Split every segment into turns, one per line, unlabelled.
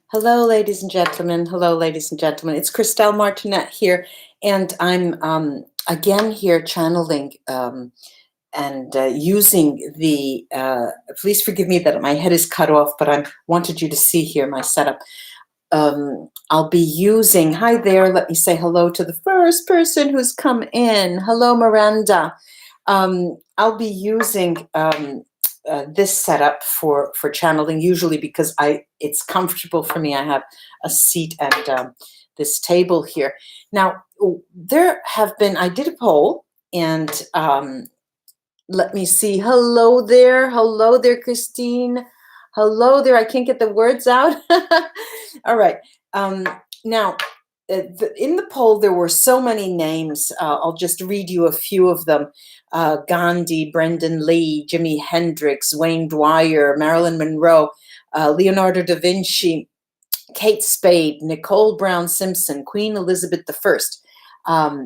Hello, ladies and gentlemen. Hello, ladies and gentlemen. It's Christelle Martinette here, and I'm again here channeling and using the. Please forgive me that my head is cut off, but I wanted you to see here my setup. I'll be using. Hi there. Let me say hello to the first person who's come in. Hello, Miranda. I'll be using. This setup for channeling, usually because it's comfortable for me. I have a seat and this table here. Now, I did a poll, and let me see. Hello there, Christine. Hello there. I can't get the words out. All right. Now, in the poll, there were so many names. I'll just read you a few of them. Gandhi, Brendan Lee, Jimi Hendrix, Wayne Dwyer, Marilyn Monroe, Leonardo da Vinci, Kate Spade, Nicole Brown Simpson, Queen Elizabeth I,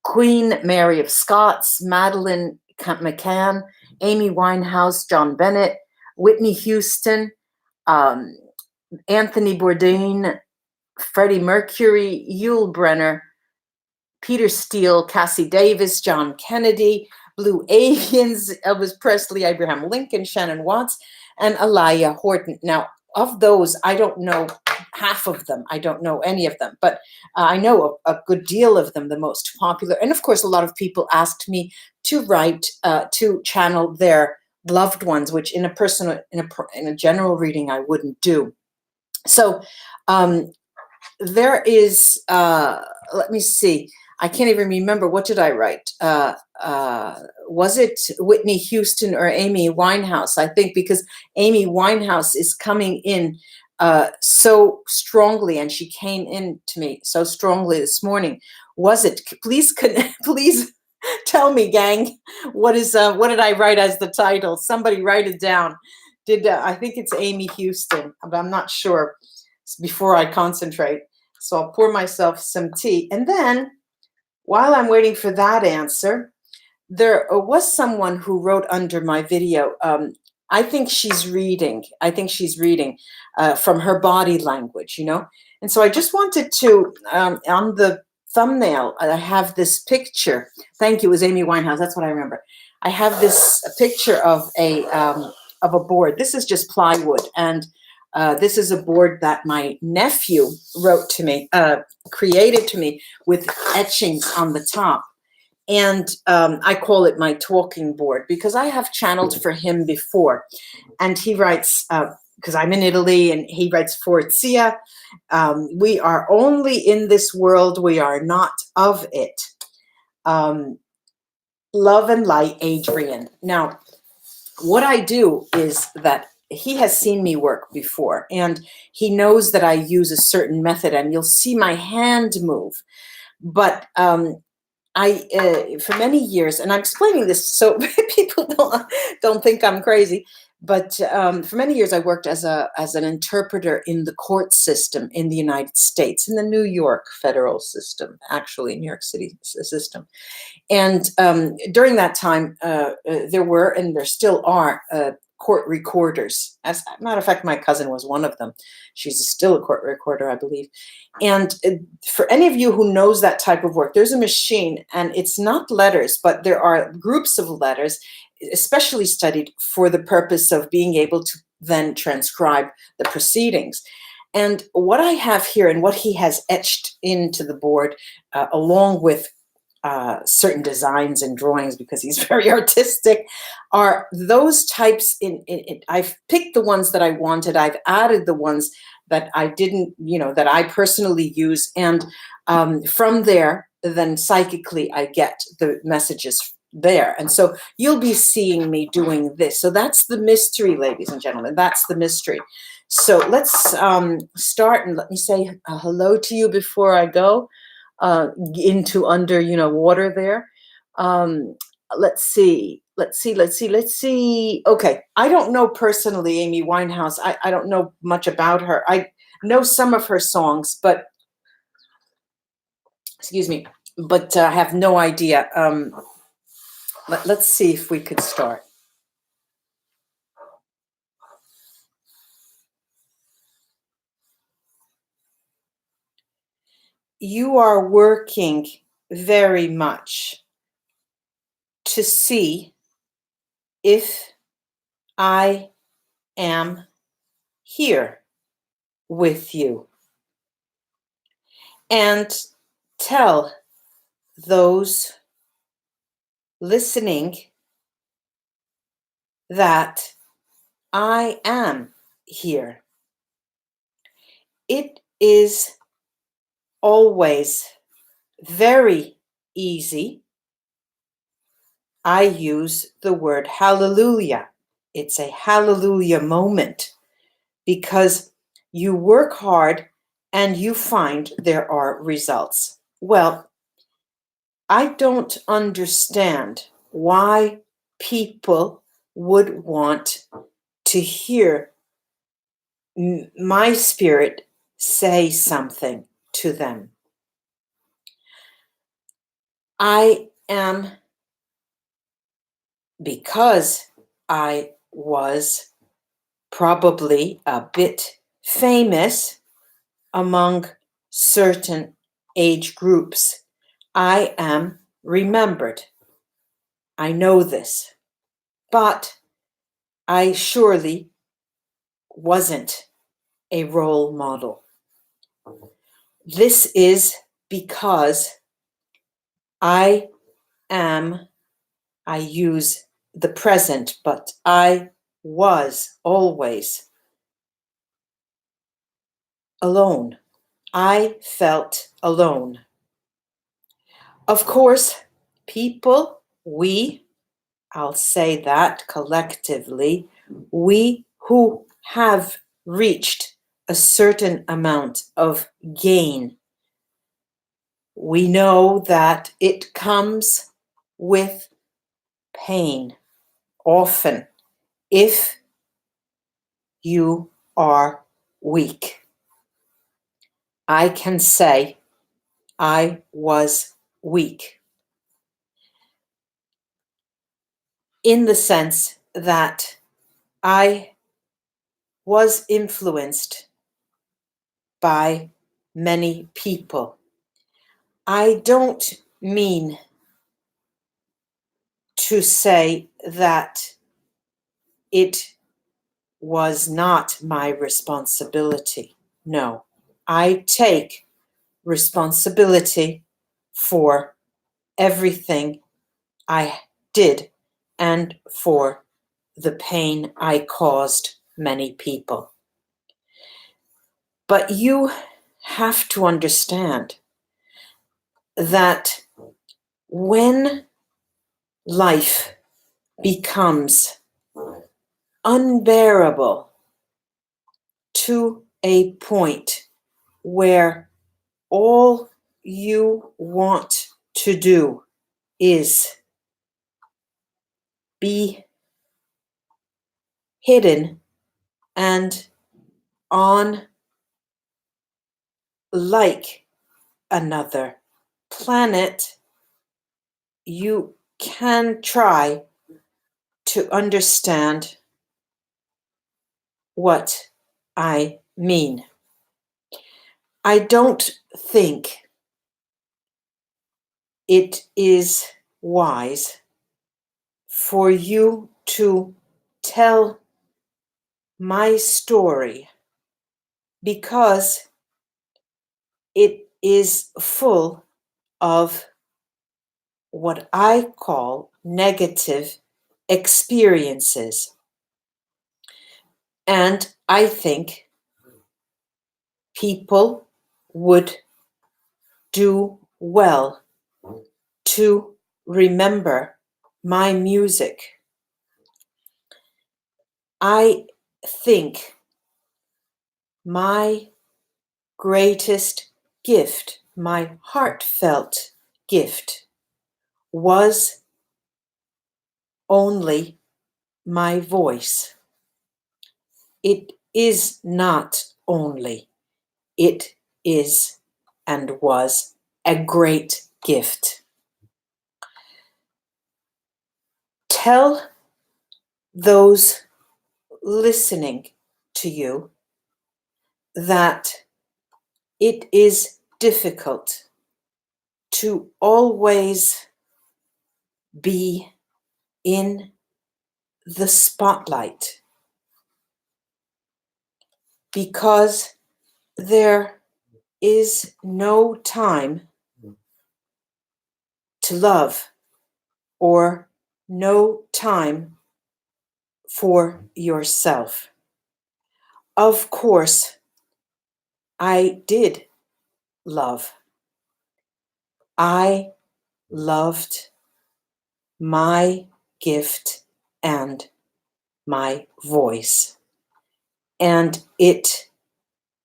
Queen Mary of Scots, Madeleine McCann, Amy Winehouse, John Bennett, Whitney Houston, Anthony Bourdain, Freddie Mercury, Yul Brynner, Peter Steele, Cassie Davis, John Kennedy, Blue Avians, Elvis Presley, Abraham Lincoln, Shannon Watts, and Elijah Horton. Now, of those, I don't know half of them. I don't know any of them, but I know a good deal of them, the most popular. And of course, a lot of people asked me to write, to channel their loved ones, which in a general reading, I wouldn't do. So there is, let me see. I can't even remember. What did I write? Was it Whitney Houston or Amy Winehouse? I think because Amy Winehouse is coming in so strongly, and she came in to me so strongly this morning. Was it? Please tell me, gang. What did I write as the title? Somebody write it down. I think it's Amy Houston, but I'm not sure. Before I concentrate, so I'll pour myself some tea, and then, while I'm waiting for that answer, there was someone who wrote under my video. I think she's reading. From her body language, And so I just wanted to, on the thumbnail, I have this picture. Thank you. It was Amy Winehouse. That's what I remember. I have this picture of a board. This is just plywood, and this is a board that my nephew wrote to me, created to me with etchings on the top. And I call it my talking board because I have channeled for him before. And he writes, because I'm in Italy, and he writes, Fortia, we are only in this world, we are not of it. Love and light, Adrian. Now, what I do is that he has seen me work before, and he knows that I use a certain method, and you'll see my hand move. But for many years, and I'm explaining this so people don't think I'm crazy, but for many years I worked as an interpreter in the court system in the United States, in the New York federal system, actually New York City system. And during that time, there were, and there still are, court recorders. As a matter of fact, my cousin was one of them. She's still a court recorder, I believe. And for any of you who knows that type of work, there's a machine, and it's not letters, but there are groups of letters, especially studied for the purpose of being able to then transcribe the proceedings. And what I have here, and what he has etched into the board, along with certain designs and drawings, because he's very artistic, are those types. I've picked the ones that I wanted. I've added the ones that I didn't, that I personally use. And from there, then psychically, I get the messages there. And so you'll be seeing me doing this. So that's the mystery, ladies and gentlemen. That's the mystery. So let's start, and let me say hello to you before I go into under water there. Let's see. Okay, I don't know personally Amy Winehouse. I don't know much about her. I know some of her songs, but excuse me, but I have no idea. Let's see if we could start. you are working very much to see if I am here with you. And tell those listening that I am here. It is always very easy. I use the word hallelujah. It's a hallelujah moment because you work hard and you find there are results. Well, I don't understand why people would want to hear my spirit say something to them. I am, because I was probably a bit famous among certain age groups, I am remembered. I know this, but I surely wasn't a role model. This is because I use the present, but I was always alone. I felt alone. Of course, people, I'll say that collectively, we who have reached a certain amount of gain, we know that it comes with pain often if you are weak. I can say I was weak in the sense that I was influenced by many people. I don't mean to say that it was not my responsibility. No, I take responsibility for everything I did and for the pain I caused many people. But you have to understand that when life becomes unbearable to a point where all you want to do is be hidden and on like another planet, you can try to understand what I mean. I don't think it is wise for you to tell my story because it is full of what I call negative experiences. And I think people would do well to remember my music. I think my greatest gift, my heartfelt gift, was only my voice. It is not only, it is and was a great gift. Tell those listening to you that it is difficult to always be in the spotlight, because there is no time to love or no time for yourself. Of course, I did love. I loved my gift and my voice. And it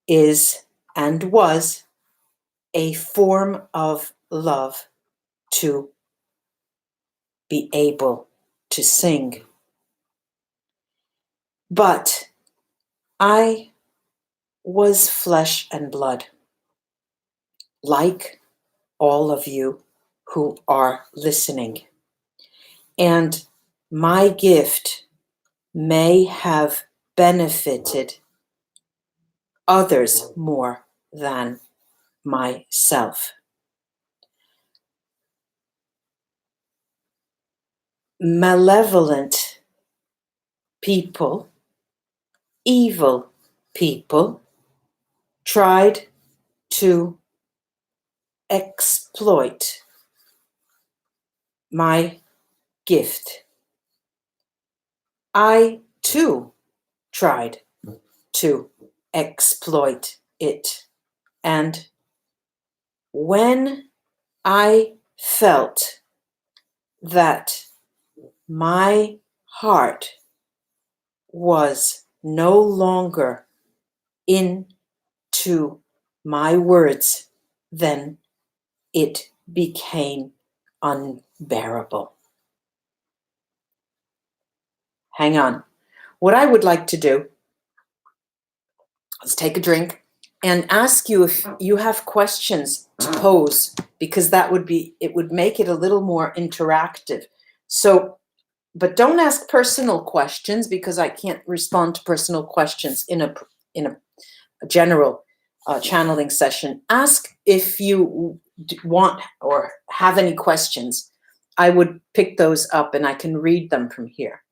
is and was a form of love to be able to sing. But I was flesh and blood, like all of you who are listening. And my gift may have benefited others more than myself. Malevolent people, evil people, tried to exploit my gift. I too tried to exploit it. And when I felt that my heart was no longer into my words, then it became unbearable. Hang on. What I would like to do is take a drink and ask you if you have questions to pose, because it would make it a little more interactive. So, but don't ask personal questions, because I can't respond to personal questions in a general channeling session. Ask if you want or have any questions. I would pick those up and I can read them from here.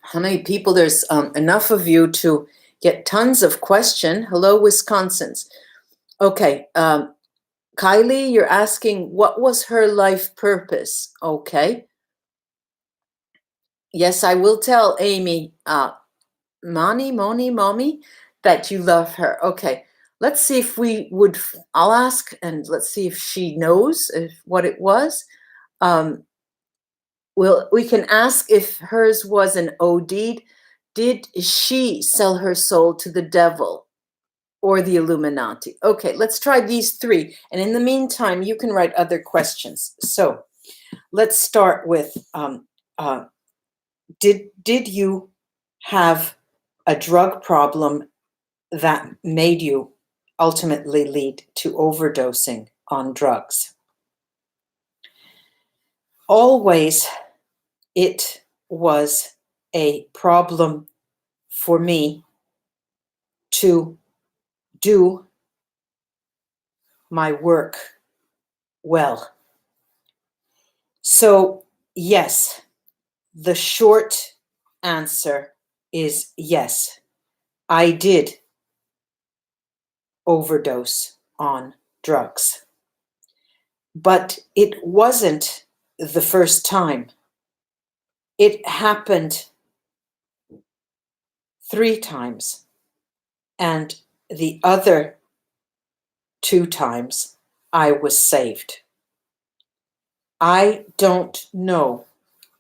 How many people? There's enough of you to get tons of question. Hello, Wisconsins. Okay, Kylie, you're asking what was her life purpose? Okay. Yes, I will tell Amy, Mommy, that you love her. Okay, let's see if I'll ask and let's see if she knows what it was. We can ask if hers was an OD. Did she sell her soul to the devil or the Illuminati? Okay, let's try these three. And in the meantime, you can write other questions. So let's start with, did you have a drug problem that made you ultimately lead to overdosing on drugs? Always it was a problem for me to do my work well. So, yes, the short answer is yes, I did overdose on drugs. But it wasn't the first time. It happened 3 times. And the other 2 times I was saved. I don't know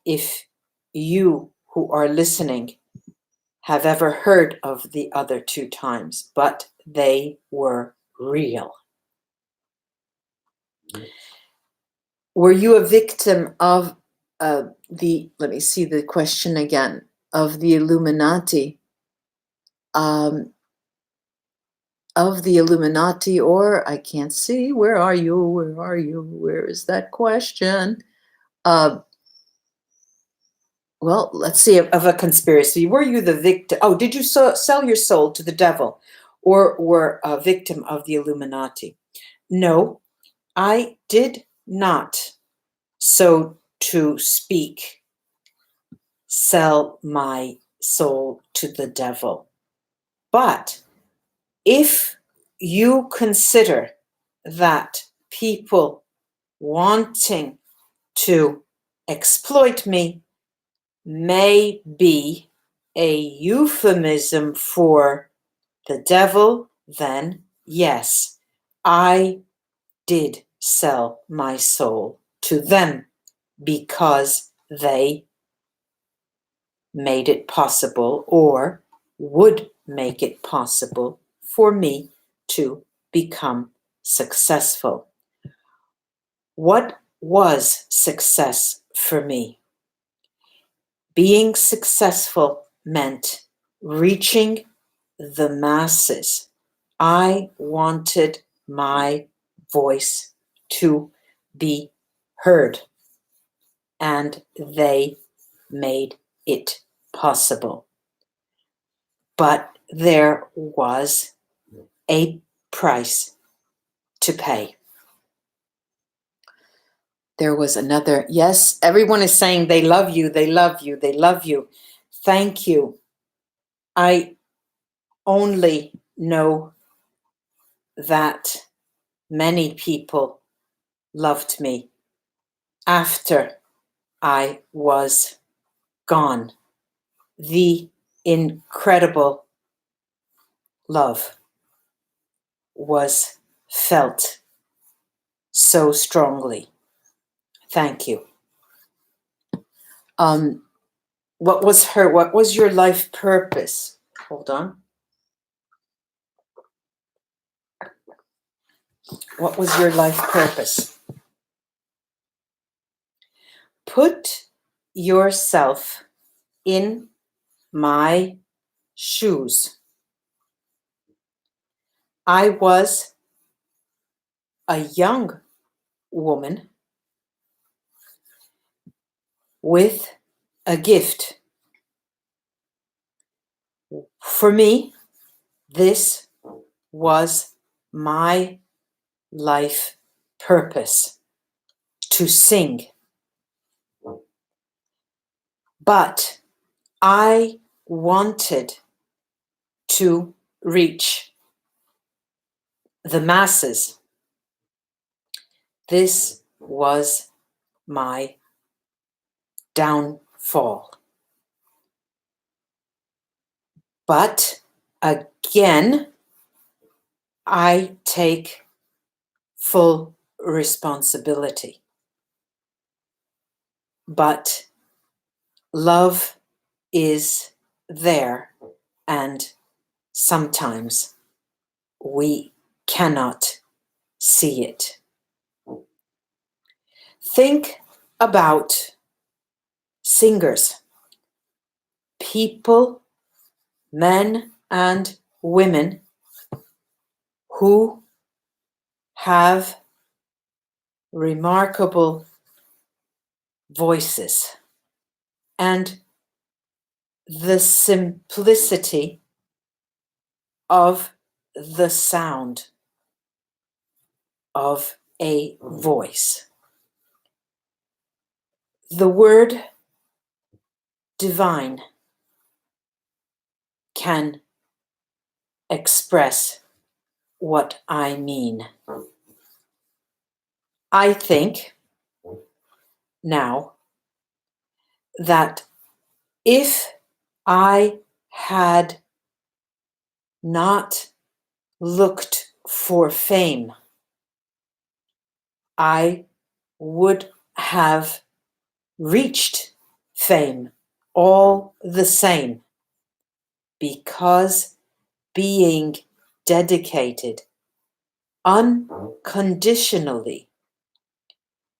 if you who are listening have ever heard of the other 2 times, but they were real. Were you a victim of let me see the question again, of the Illuminati? Of the Illuminati, or I can't see. Where are you? Where are you? Where is that question? Well, let's see, of a conspiracy. Were you the victim? Oh, did you sell your soul to the devil or were a victim of the Illuminati. No, I did not, so to speak, sell my soul to the devil. But if you consider that people wanting to exploit me may be a euphemism for the devil, then yes, I did sell my soul to them because they made it possible or would make it possible for me to become successful. What was success for me? Being successful meant reaching the masses. I wanted my voice to be heard, and they made it possible. But there was a price to pay. There was another, yes, everyone is saying they love you, they love you, they love you. Thank you. I only know that many people loved me after I was gone. The incredible love was felt so strongly. Thank you. What was your life purpose? Hold on. What was your life purpose? Put yourself in my shoes. I was a young woman with a gift. For me, this was my life purpose, to sing. But I wanted to reach the masses. This was my downfall. But again, I take full responsibility. But love is there, and sometimes we cannot see it. Think about singers, people, men and women who have remarkable voices, and the simplicity of the sound of a voice. The word divine can express what I mean. I think now that if I had not looked for fame, I would have reached fame all the same, because being dedicated unconditionally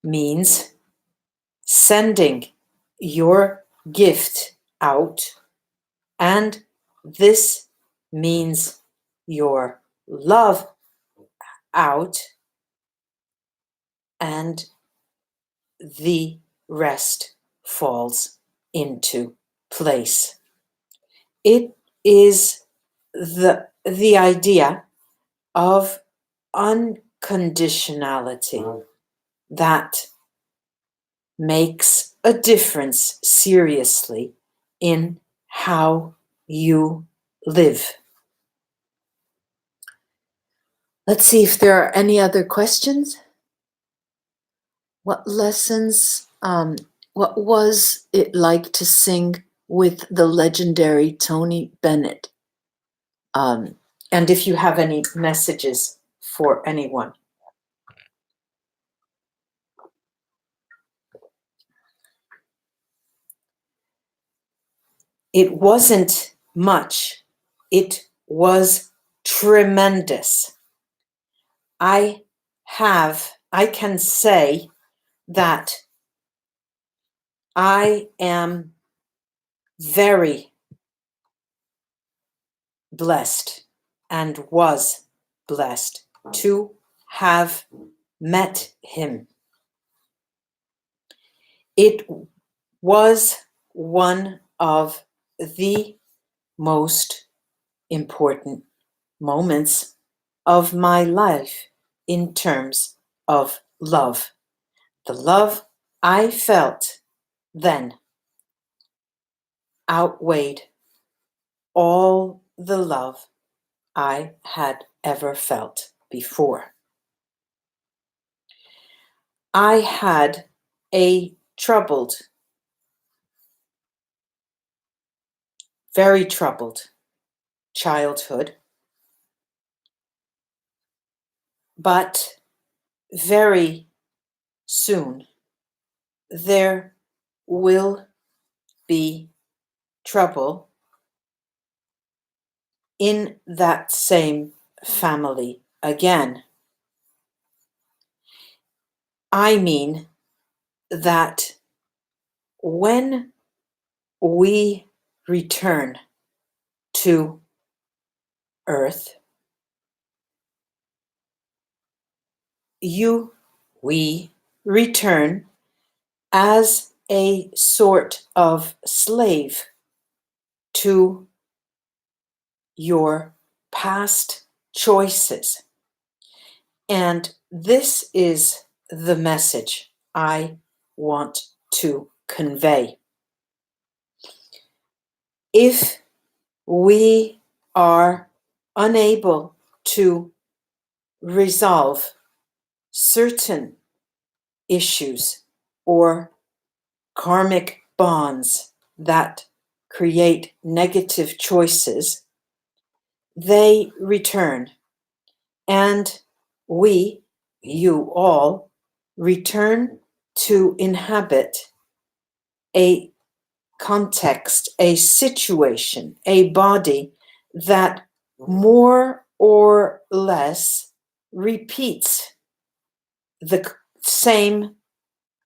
means sending your gift out, and this means your love out, and the rest falls into place. It is the the idea of unconditionality that makes a difference seriously in how you live. Let's see if there are any other questions. What lessons, what was it like to sing with the legendary Tony Bennett? And if you have any messages for anyone. It wasn't much. It was tremendous. I can say that I am very blessed and was blessed to have met him. It was one of the most important moments of my life in terms of love. The love I felt then outweighed all the love I had ever felt before. I had a troubled, very troubled childhood, but very soon there will be trouble in that same family again. I mean that when we return to Earth, we return as a sort of slave to your past choices. And this is the message I want to convey. If we are unable to resolve certain issues or karmic bonds that create negative choices, they return, and you all, return to inhabit a context, a situation, a body that more or less repeats the same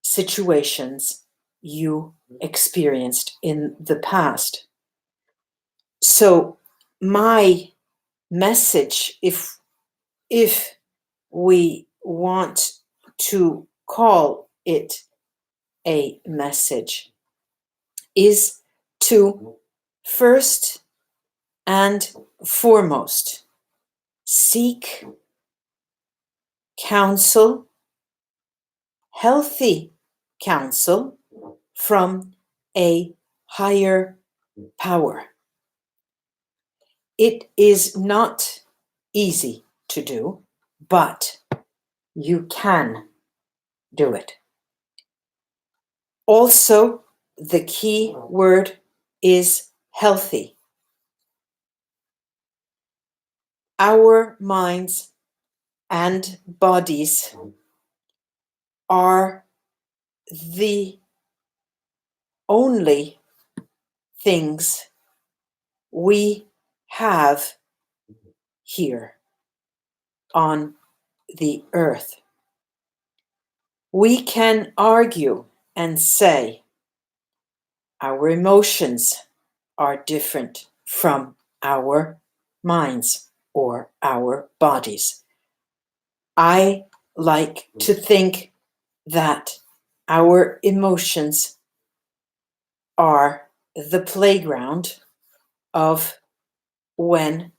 situations you experienced in the past. So my message, if we want to call it a message, is to first and foremost seek counsel, healthy counsel from a higher power. It is not easy to do, but you can do it. Also, the key word is healthy. Our minds and bodies are the only things we have here on the earth. We can argue and say our emotions are different from our minds or our bodies. I like to think that our emotions are the playground of when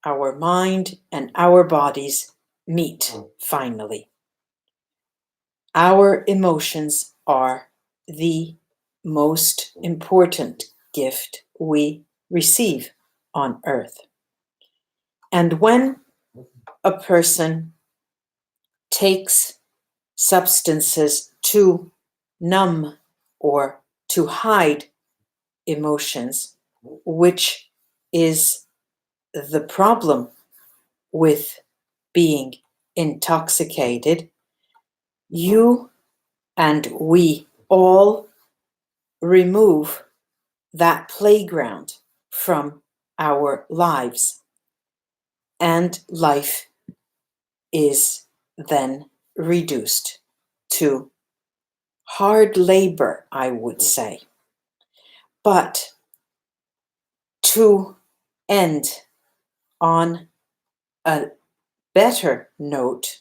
our mind and our bodies meet finally. Our emotions are the most important gift we receive on earth. And when a person takes substances to numb or to hide emotions, which is the problem with being intoxicated, you and we all remove that playground from our lives, and life is then reduced to hard labor, I would say. But to end on a better note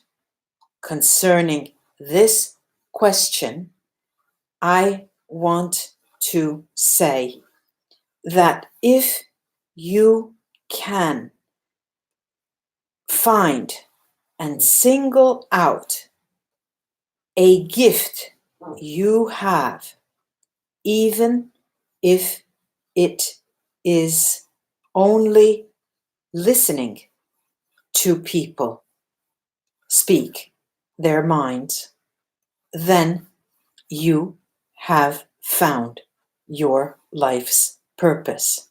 concerning this question, I want to say that if you can find and single out a gift you have, even if it is only listening to people speak their minds, then you have found your life's purpose.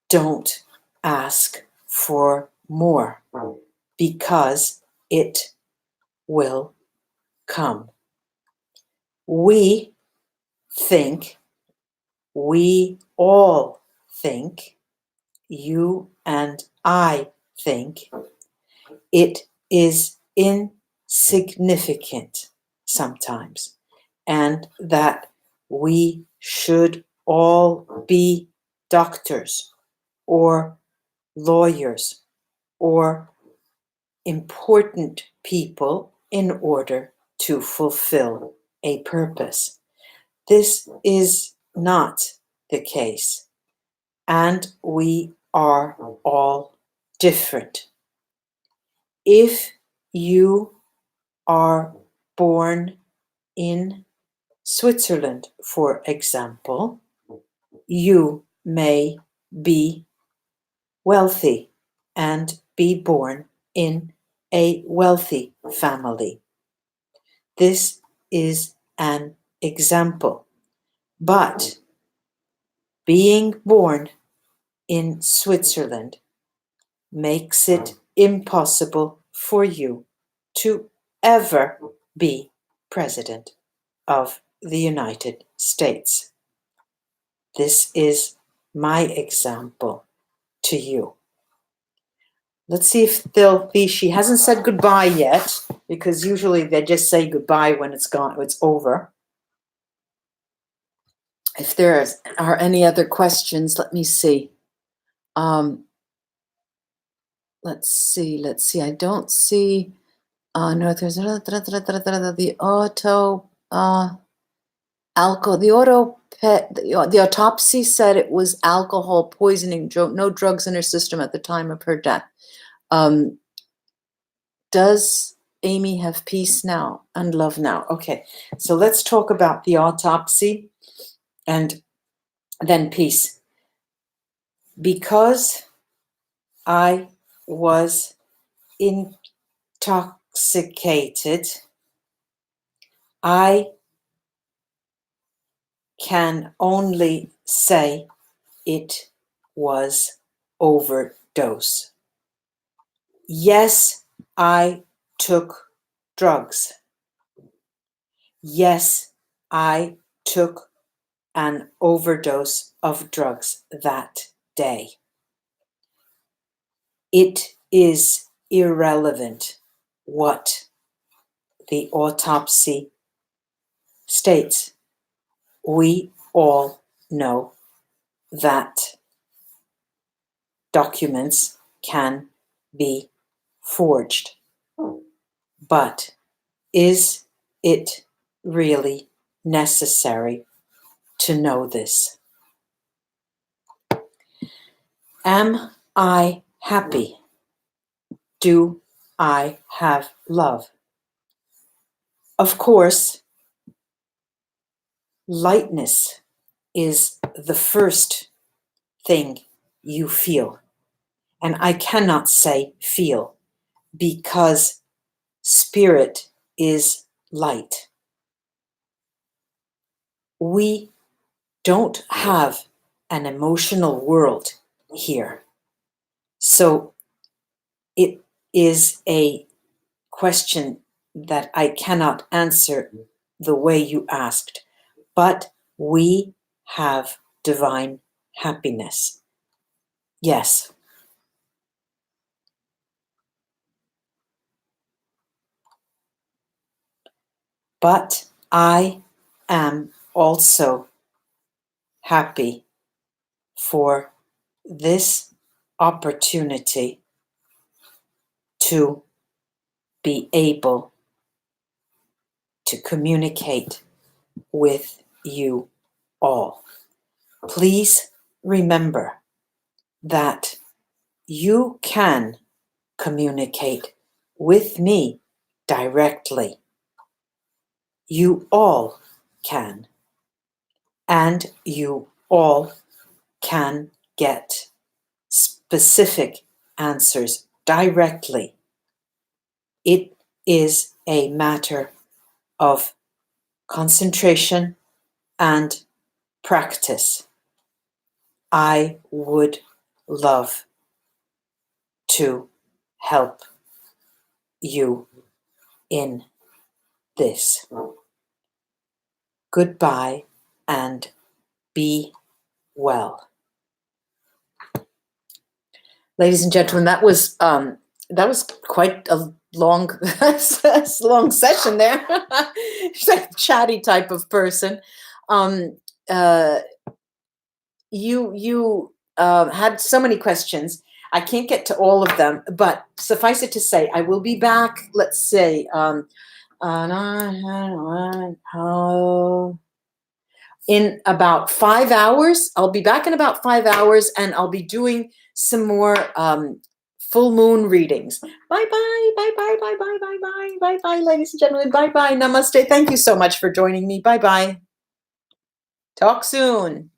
Don't ask for more, because it will come. We all think, you and I think, it is insignificant sometimes, and that we should all be doctors or lawyers or important people in order to fulfill a purpose. This is not the case, and we are all different. If you are born in Switzerland, for example, you may be wealthy and be born in a wealthy family. This is an example. But being born in Switzerland makes it impossible for you to ever be president of the United States. This is my example to you. Let's see if there'll be, she hasn't said goodbye yet, because usually they just say goodbye when it's gone, it's over. If there are any other questions, let me see. Let's see. I don't see. No, there's the the autopsy said it was alcohol poisoning, no drugs in her system at the time of her death. Does Amy have peace now and love now? Okay, so let's talk about the autopsy and then peace. Because I was intoxicated, I can only say it was overdose. Yes, I took drugs. Yes, I took an overdose of drugs that day. It is irrelevant what the autopsy states. We all know that documents can be forged. But is it really necessary to know this? Am I happy? Do I have love? Of course, lightness is the first thing you feel. And I cannot say feel because spirit is light. We don't have an emotional world here. So it is a question that I cannot answer the way you asked, but we have divine happiness. Yes. But I am also happy for this opportunity to be able to communicate with you all. Please remember that you can communicate with me directly. You all can. And you all can get specific answers directly. It is a matter of concentration and practice. I would love to help you in this. Goodbye and be well. Ladies and gentlemen, that was quite a long long session there. She's like a chatty type of person. You had so many questions. I can't get to all of them, but suffice it to say, I will be back. Let's say in about 5 hours. I'll be back in about 5 hours, and I'll be doing some more full moon readings. Bye bye, bye bye, bye bye, bye bye, bye bye, ladies and gentlemen. Bye bye, namaste. Thank you so much for joining me. Bye bye. Talk soon.